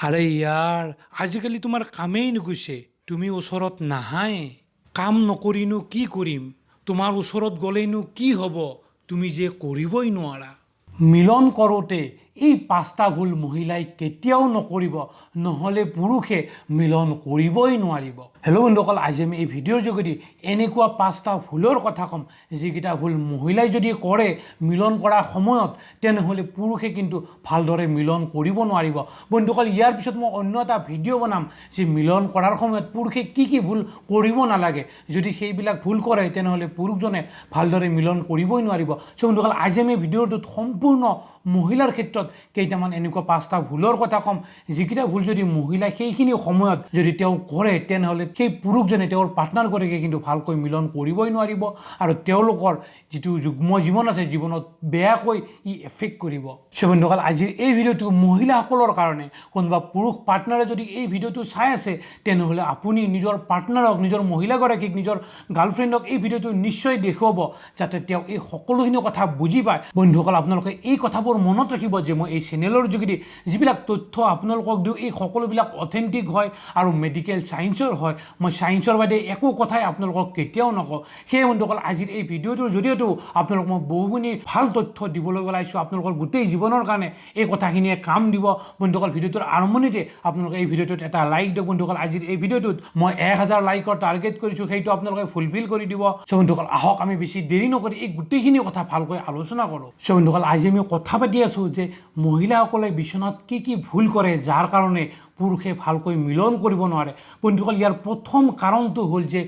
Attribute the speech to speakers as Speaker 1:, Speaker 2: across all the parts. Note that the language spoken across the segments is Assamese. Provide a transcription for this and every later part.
Speaker 1: আৰে ইয়াৰ আজিকালি তোমাৰ কামেই নুগুছে তুমি ওচৰত নাহাই কাম নকৰিনো কি কৰিম তোমাৰ ওচৰত গ'লেইনো কি হ'ব তুমি যে কৰিবই নোৱাৰা মিলন কৰোঁতে এই পাঁচটা ভুল মহিলাই কেতিয়াও নকৰিব নহ'লে পুৰুষে মিলন কৰিবই নোৱাৰিব হেল্ল' বন্ধুসকল আজি আমি এই ভিডিঅ'ৰ যোগেদি এনেকুৱা পাঁচটা ভুলৰ কথা ক'ম যিকেইটা ভুল মহিলাই যদি কৰে মিলন কৰাৰ সময়ত তেনেহ'লে পুৰুষে কিন্তু ভালদৰে মিলন কৰিব নোৱাৰিব বন্ধুসকল ইয়াৰ পিছত মই অন্য এটা ভিডিঅ' বনাম যে মিলন কৰাৰ সময়ত পুৰুষে কি কি ভুল কৰিব নালাগে যদি সেইবিলাক ভুল কৰে তেনেহ'লে পুৰুষজনে ভালদৰে মিলন কৰিবই নোৱাৰিব চ' বন্ধুসকল আজি আমি ভিডিঅ'টোত সম্পূৰ্ণ মহিলাৰ ক্ষেত্ৰত কেইটামান এনেকুৱা পাঁচটা ভুলৰ কথা ক'ম যিকেইটা ভুল যদি মহিলাই সেইখিনি সময়ত যদি তেওঁ কৰে তেনেহ'লে সেই পুৰুষজনে তেওঁৰ পাৰ্টনাৰগৰাকীয়ে কিন্তু ভালকৈ মিলন কৰিবই নোৱাৰিব আৰু তেওঁলোকৰ যিটো যুগ্ম জীৱন আছে জীৱনত বেয়াকৈ ই এফেক্ট কৰিব চ' বন্ধুসকল আজিৰ এই ভিডিঅ'টো মহিলাসকলৰ কাৰণে কোনোবা পুৰুষ পাৰ্টনাৰে যদি এই ভিডিঅ'টো চাই আছে তেনেহ'লে আপুনি নিজৰ পাৰ্টনাৰক নিজৰ মহিলাগৰাকীক নিজৰ গাৰ্লফ্ৰেণ্ডক এই ভিডিঅ'টো নিশ্চয় দেখুৱাব যাতে তেওঁ এই সকলোখিনি কথা বুজি পায় বন্ধুসকল আপোনালোকে এই কথাবোৰ মনত ৰাখিব যে মই এই চেনেলৰ যোগেদি যিবিলাক তথ্য আপোনালোকক দিওঁ এই সকলোবিলাক অথেণ্টিক হয় আৰু মেডিকেল ছায়েন্সৰ হয় মই ছায়েন্সৰ বাদে একো কথাই আপোনালোকক কেতিয়াও নকওঁ সেয়ে বন্ধুসকল আজিৰ এই ভিডিঅ'টোৰ জৰিয়তেও আপোনালোকক মই বহুখিনি ভাল তথ্য দিবলৈ ওলাইছোঁ আপোনালোকৰ গোটেই জীৱনৰ কাৰণে এই কথাখিনিয়ে কাম দিব বন্ধুসকল ভিডিঅ'টোৰ আৰম্ভণিতে আপোনালোকে এই ভিডিঅ'টোত এটা লাইক দিয়ক বন্ধুসকল আজিৰ এই ভিডিঅ'টোত মই 1000 লাইকৰ টাৰ্গেট কৰিছোঁ সেইটো আপোনালোকে ফুলফিল কৰি দিব চ' বন্ধুসকল আহক আমি বেছি দেৰি নকৰি এই গোটেইখিনি কথা ভালকৈ আলোচনা কৰোঁ চ' বন্ধুসকল আজি আমি কথা পাতি আছোঁ যে মহিলাসকলে বিচনাত কি কি ভুল কৰে যাৰ কাৰণে পুৰুষে ভালকৈ মিলন কৰিব নোৱাৰে বন্ধুসকল ইয়াৰ প্ৰথম কাৰণটো হ'ল যে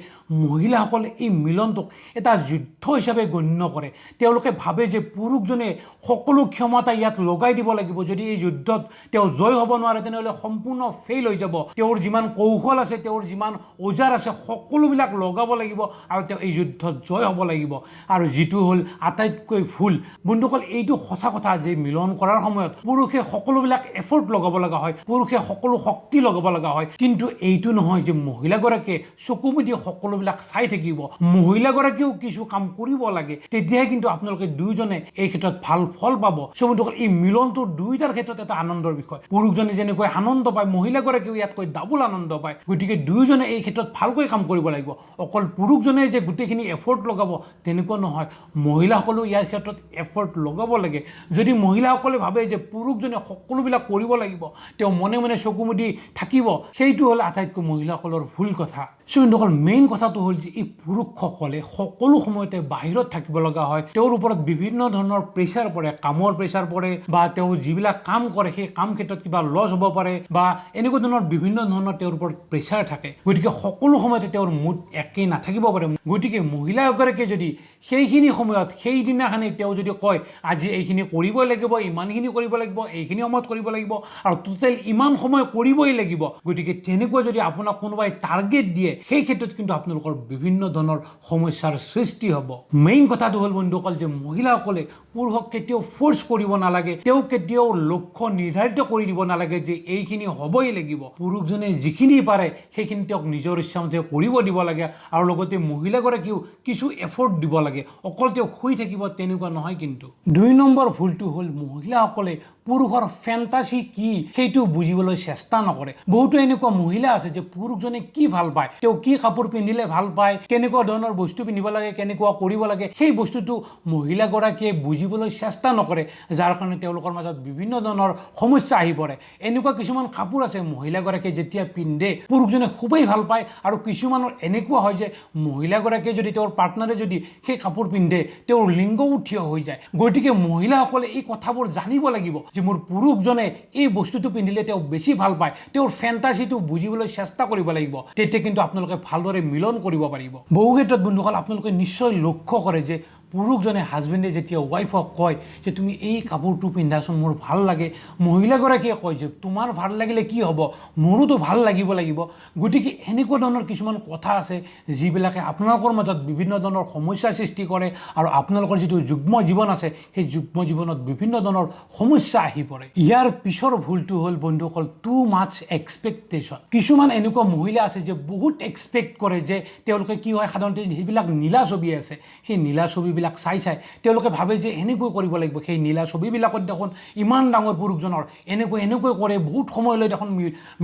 Speaker 1: মহিলাসকলে এই মিলনটোক এটা যুদ্ধ হিচাপে গণ্য কৰে তেওঁলোকে ভাবে যে পুৰুষজনে সকলো ক্ষমতা ইয়াত লগাই দিব লাগিব যদি এই যুদ্ধত তেওঁ জয় হ'ব নোৱাৰে তেনেহ'লে সম্পূৰ্ণ ফেইল হৈ যাব তেওঁৰ যিমান কৌশল আছে তেওঁৰ যিমান ওজাৰ আছে সকলোবিলাক লগাব লাগিব আৰু তেওঁ এই যুদ্ধত জয় হ'ব লাগিব আৰু যিটো হ'ল আটাইতকৈ ভুল বন্ধুসকল এইটো সঁচা কথা যে মিলন কৰাৰ সময়ত পুৰুষে সকলোবিলাক এফৰ্ট লগাব লগা হয় পুৰুষে সকলো শক্তি লগাব লগা হয় কিন্তু এইটো নহয় যে মহিলাগৰাকীয়ে চকু মুদি সকলোবিলাক চাই থাকিব মহিলাগৰাকীয়েও কিছু কাম কৰিব লাগে তেতিয়াহে কিন্তু আপোনালোকে দুয়োজনে এই ক্ষেত্ৰত ভাল ফল পাব চ' বন্ধুসকল এই মিলনটো দুয়োটাৰ ক্ষেত্ৰত এটা আনন্দৰ বিষয় পুৰুষজনে যেনেকৈ আনন্দ পায় মহিলাগৰাকীয়েও ইয়াতকৈ ডাবল আনন্দ পায় গতিকে দুয়োজনে এই ক্ষেত্ৰত ভালকৈ কাম কৰিব লাগিব অকল পুৰুষজনে যে গোটেইখিনি এফৰ্ট লগাব তেনেকুৱা নহয় মহিলাসকলেও ইয়াৰ ক্ষেত্ৰত এফৰ্ট লগাব লাগে যদি মহিলাসকলে ভাবে যে পুৰুষজনে সকলোবিলাক কৰিব লাগিব তেওঁ মনে মনে চকু মুদি থাকিব সেইটো হ'ল আটাইতকৈ মহিলাসকলৰ ভুল কথা চ' বন্ধুসকল মেইন কথাটো হ'ল যে এই পুৰুষসকলে সকলো সময়তে বাহিৰত থাকিব লগা হয় তেওঁৰ ওপৰত বিভিন্ন ধৰণৰ প্ৰেছাৰ পৰে কামৰ প্ৰেছাৰ পৰে বা তেওঁ যিবিলাক কাম কৰে সেই কাম ক্ষেত্ৰত কিবা লছ হ'ব পাৰে বা এনেকুৱা ধৰণৰ বিভিন্ন ধৰণৰ তেওঁৰ ওপৰত প্ৰেছাৰ থাকে গতিকে সকলো সময়তে তেওঁৰ মুড একেই নাথাকিব পাৰে গতিকে মহিলাগৰাকীয়ে যদি সেইখিনি সময়ত সেইদিনাখনি তেওঁ যদি কয় আজি এইখিনি কৰিবই লাগিব ইমানখিনি কৰিব লাগিব এইখিনি সময়ত কৰিব লাগিব আৰু টোটেল ইমান সময় কৰিবই লাগিব গতিকে তেনেকুৱা যদি আপোনাক কোনোবাই টাৰ্গেট দিয়ে সেই ক্ষেত্ৰত কিন্তু আপোনালোকৰ বিভিন্ন ধৰণৰ সমস্যাৰ সৃষ্টি হ'ব মেইন কথাটো হ'ল বন্ধুসকল যে মহিলাসকলে পুৰুষক কেতিয়াও ফ'ৰ্চ কৰিব নালাগে তেওঁ কেতিয়াও লক্ষ্য নিৰ্ধাৰিত কৰি দিব নালাগে যে এইখিনি হ'বই লাগিব পুৰুষজনে যিখিনি পাৰে সেইখিনি তেওঁক নিজৰ ইচ্ছামতে কৰিব দিব লাগে আৰু লগতে মহিলাগৰাকীও কিছু এফৰ্ট দিব লাগে অকল তেওঁ শুই থাকিব তেনেকুৱা নহয় কিন্তু 2 নম্বৰ ভুলটো হ'ল মহিলাসকলে পুৰুষৰ ফেণ্টাসি কি সেইটো বুজিবলৈ চেষ্টা নকৰে বহুতো এনেকুৱা মহিলা আছে যে পুৰুষজনে কি ভাল পায় তেওঁ কি কাপোৰ পিন্ধিলে ভাল পায় কেনেকুৱা ধৰণৰ বস্তু পিন্ধিব লাগে কেনেকুৱা কৰিব লাগে সেই বস্তুটো মহিলাগৰাকীয়ে বুজিবলৈ চেষ্টা নকৰে যাৰ কাৰণে তেওঁলোকৰ মাজত বিভিন্ন ধৰণৰ সমস্যা আহি পৰে এনেকুৱা কিছুমান কাপোৰ আছে মহিলাগৰাকীয়ে যেতিয়া পিন্ধে পুৰুষজনে খুবেই ভাল পায় আৰু কিছুমানৰ এনেকুৱা হয় যে মহিলাগৰাকীয়ে যদি তেওঁৰ পাৰ্টনাৰে যদি সেই কাপোৰ পিন্ধে তেওঁৰ লিংগও থিয় হৈ যায় গতিকে মহিলাসকলে এই কথাবোৰ জানিব লাগিব যে মোৰ পুৰুষজনে এই বস্তুটো পিন্ধিলে তেওঁ বেছি ভাল পায় তেওঁৰ ফেণ্টাসিটো বুজিবলৈ চেষ্টা কৰিব লাগিব তেতিয়া কিন্তু আপোনালোকে ভালদৰে মিলন কৰিব পাৰিব বহু ক্ষেত্ৰত বন্ধুসকল আপোনালোকে নিশ্চয় লক্ষ্য কৰে যে পুৰুষজনে হাজবেণ্ডে যেতিয়া ৱাইফক কয় যে তুমি এই কাপোৰটো পিন্ধাচোন মোৰ ভাল লাগে মহিলাগৰাকীয়ে কয় যে তোমাৰ ভাল লাগিলে কি হ'ব মোৰোতো ভাল লাগিব গতিকে এনেকুৱা ধৰণৰ কিছুমান কথা আছে যিবিলাকে আপোনালোকৰ মাজত বিভিন্ন ধৰণৰ সমস্যাৰ সৃষ্টি কৰে আৰু আপোনালোকৰ যিটো যুগ্ম জীৱন আছে সেই যুগ্ম জীৱনত বিভিন্ন ধৰণৰ সমস্যা আহি পৰে ইয়াৰ পিছৰ ভুলটো হ'ল বন্ধুসকল টু মাছ এক্সপেক্টেশ্যন কিছুমান এনেকুৱা মহিলা আছে যে বহুত এক্সপেক্ট কৰে যে তেওঁলোকে কি হয় সাধাৰণতে সেইবিলাক নীলা ছবি আছে সেই নীলা ছবি ছবিবিলাক চাই তেওঁলোকে ভাবে যে এনেকৈ কৰিব লাগিব সেই নীলা ছবিবিলাকত দেখোন ইমান ডাঙৰ পুৰুষজনৰ এনেকৈ কৰে বহুত সময়লৈ দেখোন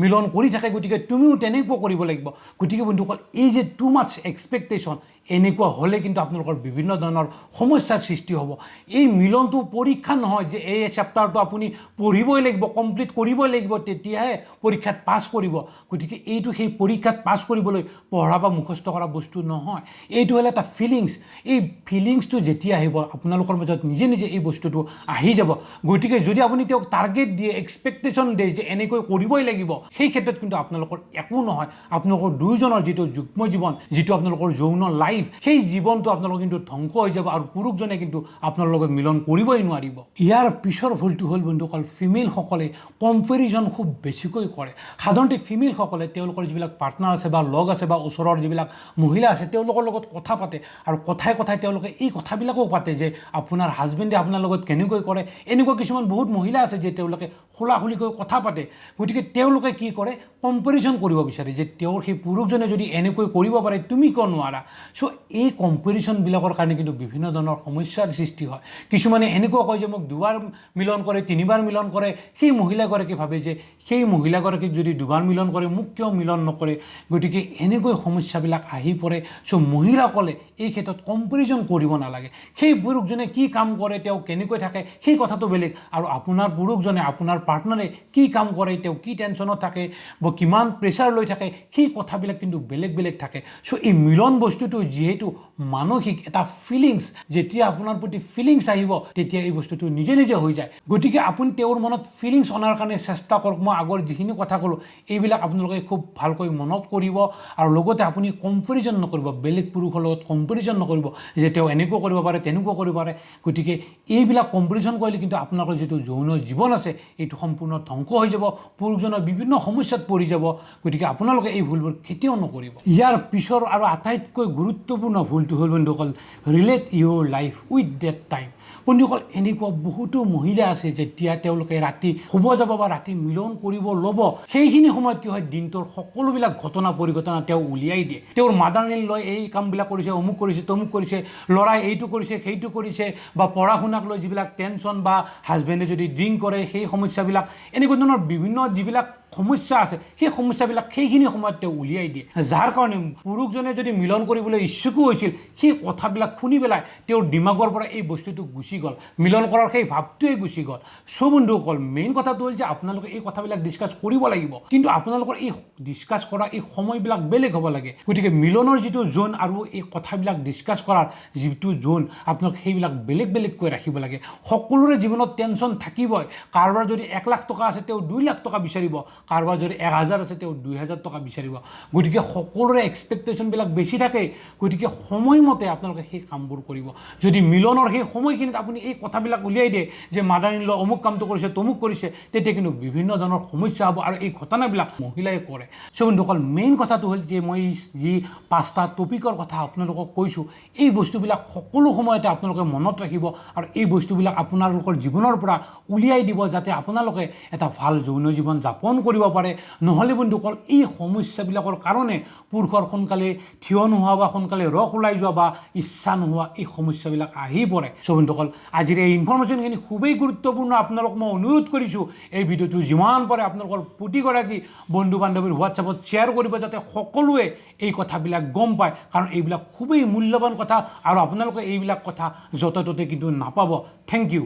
Speaker 1: মিলন কৰি থাকে গতিকে তুমিও তেনেকুৱা কৰিব লাগিব গতিকে বন্ধুসকল এই যে টু মাছ এক্সপেক্টেশ্যন এনেকুৱা হ'লে কিন্তু আপোনালোকৰ বিভিন্ন ধৰণৰ সমস্যাৰ সৃষ্টি হ'ব এই মিলনটো পৰীক্ষা নহয় যে এই চেপ্টাৰটো আপুনি পঢ়িবই লাগিব কমপ্লিট কৰিবই লাগিব তেতিয়াহে পৰীক্ষাত পাছ কৰিব গতিকে এইটো সেই পৰীক্ষাত পাছ কৰিবলৈ পঢ়া বা মুখস্থ কৰা বস্তু নহয় এইটো হ'ল এটা ফিলিংছ এই ফিলিংছটো যেতিয়া আহিব আপোনালোকৰ মাজত নিজে নিজে এই বস্তুটো আহি যাব গতিকে যদি আপুনি তেওঁক টাৰ্গেট দিয়ে এক্সপেক্টেশ্যন দিয়ে যে এনেকৈ কৰিবই লাগিব সেই ক্ষেত্ৰত কিন্তু আপোনালোকৰ একো নহয় আপোনালোকৰ দুয়োজনৰ যিটো যুগ্ম জীৱন যিটো আপোনালোকৰ যৌন লাইফ সেই জীৱনটো আপোনালোকৰ কিন্তু ধ্বংস হৈ যাব আৰু পুৰুষজনে কিন্তু আপোনাৰ লগত মিলন কৰিবই নোৱাৰিব ইয়াৰ পিছৰ ভুলটো হ'ল বন্ধুসকল ফিমেলসকলে কম্পেৰিজন খুব বেছিকৈ কৰে সাধাৰণতে ফিমেলসকলে তেওঁলোকৰ যিবিলাক পাৰ্টনাৰ আছে বা লগ আছে বা ওচৰৰ যিবিলাক মহিলা আছে তেওঁলোকৰ লগত কথা পাতে আৰু কথাই তেওঁলোকে এই কথাবিলাকো পাতে যে আপোনাৰ হাজবেণ্ডে আপোনাৰ লগত কেনেকৈ কৰে এনেকুৱা কিছুমান বহুত মহিলা আছে যে তেওঁলোকে খোলাখুলিকৈ কথা পাতে গতিকে তেওঁলোকে কি কৰে কম্পেৰিজন কৰিব বিচাৰে যে তেওঁৰ সেই পুৰুষজনে যদি এনেকৈ কৰিব পাৰে তুমি কিয় নোৱাৰা চ' এই কম্পেৰিশ্যনবিলাকৰ কাৰণে কিন্তু বিভিন্ন ধৰণৰ সমস্যাৰ সৃষ্টি হয় কিছুমানে এনেকুৱা কয় যে মোক দুবাৰ মিলন কৰে তিনিবাৰ মিলন কৰে সেই মহিলাগৰাকী ভাবে যে সেই মহিলাগৰাকীক যদি দুবাৰ মিলন কৰে মোক কিয় মিলন নকৰে গতিকে এনেকৈ সমস্যাবিলাক আহি পৰে চ' মহিলাসকলে এই ক্ষেত্ৰত কম্পেৰিজন কৰিব নালাগে সেই পুৰুষজনে কি কাম কৰে তেওঁ কেনেকৈ থাকে সেই কথাটো বেলেগ আৰু আপোনাৰ পুৰুষজনে আপোনাৰ পাৰ্টনাৰে কি কাম কৰে তেওঁ কি টেনশ্যনত থাকে বা কিমান প্ৰেছাৰ লৈ থাকে সেই কথাবিলাক কিন্তু বেলেগ থাকে চ' এই মিলন বস্তুটো যিহেতু মানসিক এটা ফিলিংছ যেতিয়া আপোনাৰ প্ৰতি ফিলিংছ আহিব তেতিয়া এই বস্তুটো নিজে হৈ যায় গতিকে আপুনি তেওঁৰ মনত ফিলিংছ অনাৰ কাৰণে চেষ্টা কৰক মই আগৰ যিখিনি কথা ক'লোঁ এইবিলাক আপোনালোকে খুব ভালকৈ মনত কৰিব আৰু লগতে আপুনি কম্পেৰিজন নকৰিব বেলেগ পুৰুষৰ লগত কম্পেৰিজন নকৰিব যে তেওঁ এনেকুৱা কৰিব পাৰে তেনেকুৱা কৰিব পাৰে গতিকে এইবিলাক কম্পেৰিজন কৰিলে কিন্তু আপোনালোকৰ যিটো যৌন জীৱন আছে এইটো সম্পূৰ্ণ ধ্বংস হৈ যাব পুৰুষজনৰ বিভিন্ন সমস্যাত পৰি যাব গতিকে আপোনালোকে এই ভুলবোৰ কেতিয়াও নকৰিব ইয়াৰ পিছৰ আৰু আটাইতকৈ গুৰুত্বপূৰ্ণ ভুলটো হ'ল বন্ধুসকল relate your life with that time বন্ধুসকল এনেকুৱা বহুতো মহিলা আছে যেতিয়া তেওঁলোকে ৰাতি শুব যাব বা ৰাতি মিলন কৰিব ল'ব সেইখিনি সময়ত কি হয় দিনটোৰ সকলোবিলাক ঘটনা পৰিঘটনা তেওঁ উলিয়াই দিয়ে তেওঁৰ মাদাৰনীল লৈ এই কামবিলাক কৰিছে অমুক কৰিছে তমুক কৰিছে ল'ৰাই এইটো কৰিছে সেইটো কৰিছে বা পঢ়া শুনাক লৈ যিবিলাক টেনশ্যন বা হাজবেণ্ডে যদি ড্ৰিংক কৰে সেই সমস্যাবিলাক এনেকুৱা ধৰণৰ বিভিন্ন যিবিলাক সমস্যা আছে সেই সমস্যাবিলাক সেইখিনি সময়ত তেওঁ উলিয়াই দিয়ে যাৰ কাৰণে পুৰুষজনে যদি মিলন কৰিবলৈ ইচ্ছুকো হৈছিল সেই কথাবিলাক শুনি পেলাই তেওঁৰ দিমাগৰ পৰা এই বস্তুটো গুচি গ'ল মিলন কৰাৰ সেই ভাৱটোৱে গুচি গ'ল চ' বন্ধুসকল মেইন কথাটো হ'ল যে আপোনালোকে এই কথাবিলাক ডিছকাছ কৰিব লাগিব কিন্তু আপোনালোকৰ এই ডিছকাছ কৰা এই সময়বিলাক বেলেগ হ'ব লাগে গতিকে মিলনৰ যিটো জোন আৰু এই কথাবিলাক ডিছকাছ কৰাৰ যিটো জোন আপোনালোকে সেইবিলাক বেলেগকৈ ৰাখিব লাগে সকলোৰে জীৱনত টেনশ্যন থাকিবই কাৰোবাৰ যদি 1 লাখ টকা আছে তেওঁ 2 লাখ টকা বিচাৰিব কাৰোবাৰ যদি 1000 আছে তেওঁ 2000 টকা বিচাৰিব গতিকে সকলোৰে এক্সপেক্টেশ্যনবিলাক বেছি থাকে গতিকে সময়মতে আপোনালোকে সেই কামবোৰ কৰিব যদি মিলনৰ সেই সময়খিনিত আপুনি এই কথাবিলাক উলিয়াই দিয়ে যে মাদাৰ ইন ল অমুক কামটো কৰিছে তমুক কৰিছে তেতিয়া কিন্তু বিভিন্ন ধৰণৰ সমস্যা হ'ব আৰু এই ঘটনাবিলাক মহিলাই কৰে চ' বন্ধুসকল মেইন কথাটো হ'ল যে মই যি 5টা টপিকৰ কথা আপোনালোকক কৈছোঁ এই বস্তুবিলাক সকলো সময়তে আপোনালোকে মনত ৰাখিব আৰু এই বস্তুবিলাক আপোনালোকৰ জীৱনৰ পৰা উলিয়াই দিব যাতে আপোনালোকে এটা ভাল যৌন জীৱন যাপন কৰিব পাৰে নহ'লে বন্ধুসকল এই সমস্যাবিলাকৰ কাৰণে পুৰুষৰ সোনকালে থিয় নোহোৱা বা সোনকালে ৰস ওলাই যোৱা বা ইচ্ছা নোহোৱা এই সমস্যাবিলাক আহি পৰে চ' বন্ধুসকল আজিৰ এই ইনফৰমেশ্যনখিনি খুবেই গুৰুত্বপূৰ্ণ আপোনালোক মই অনুৰোধ কৰিছোঁ এই ভিডিঅ'টো যিমান পাৰে আপোনালোকৰ প্ৰতিগৰাকী বন্ধু বান্ধৱীৰ হোৱাটছআপত শ্বেয়াৰ কৰিব যাতে সকলোৱে এই কথাবিলাক গম পায় কাৰণ এইবিলাক খুবেই মূল্যৱান কথা আৰু আপোনালোকে এইবিলাক কথা য'তে ত'তে কিন্তু নাপাব থেংক ইউ